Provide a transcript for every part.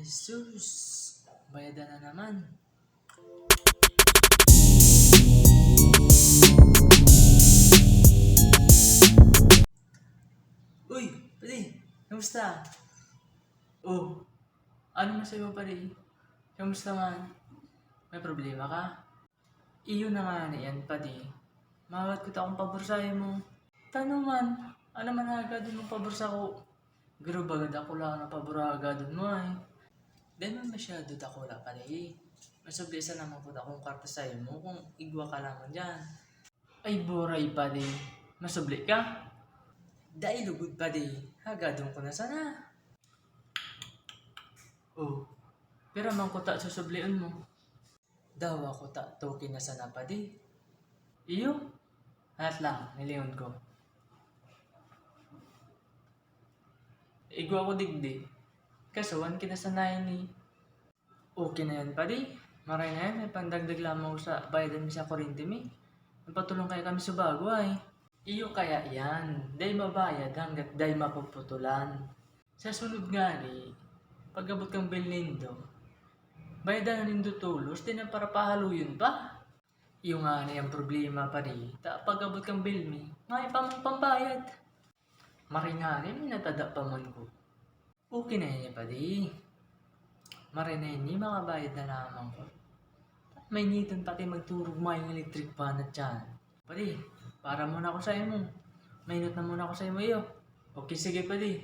Jesus, bayadan na naman. Uy, pare, kamusta? Oh, ano masayo pare? Kamusta man? May problema ka? Iyo na nga na yan, pare. Mawat ko akong paborsahin mo. Tano man, ano man agad mong paborsa ko? Garo bagad ako lang na paboragad mo ay. Dahil man masyado dakula pare. Masublisa naman po akong karta sa'yo mo kung igwa ka lang dyan. Ay boray pare, masubli ka? Dahil lugod pare, hagadong ko na sana. Oh, pero man ko ta susublian mo. Daw ako ta toki na sana pare. Iyo, lahat lang, nilingon ko. Igwa ko digdi. Kasuan kinasanayan ni. Okay na yan pare. Maray na yan, may pandagdag lamang sa bayadan mi sa kuryente mi. Magpatulong kaya kami sa bago ay. Iyo kaya yan, day mabayad hanggat day mapuputulan. Sa sunod nga ni, pag-abot kang Belnindo, bayadan na nindo tulos, din ang para pahaluyon pa. Iyo nga na yung problema pa rin, pag-abot kang Belmi, may pambayad. Maray nga rin, natada pa man ko. Okay na yan pa di. Maray na yun, makabayad na lamang ko. May nitan pati magturog may electric pan at yan. Padi, para muna ako sa mo. Mainot na muna ako sa iyo. Okay, sige padi.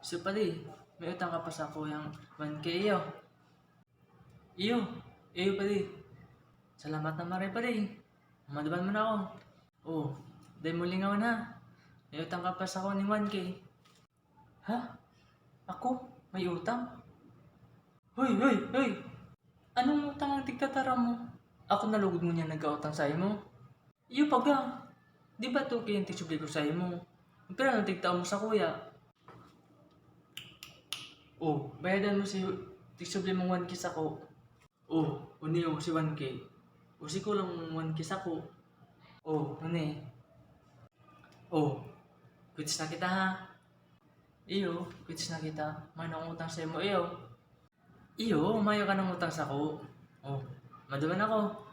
So padi, may utang ka pa sa ako yung 1K iyo. Iyo padi. Salamat na maray padi. Madaban mo na ako. Oh, dahil mo lingawan ha. May utang ka pa sa ako ni 1K. Ha? Ako? May utang? Hoy! Anong utang ang tigtatara mo? Ako nalugod mo niya nag-utang sa mo? Iyo paga. Di ba to kaya yung tisubli ko sa mo? Pero anong tigtao mo sa kuya? Oh, bayadan mo si tisubli mong 1K sa ko. Oh, uniyo si 1K. O si ko lang 1K sa ko. Oh, uni. Oh, quits na kita ha. Iyo, quits na kita. May nangutang sa mo iyo. Iyo, mayo ka nang utang sa ko. Oh, maduman ako.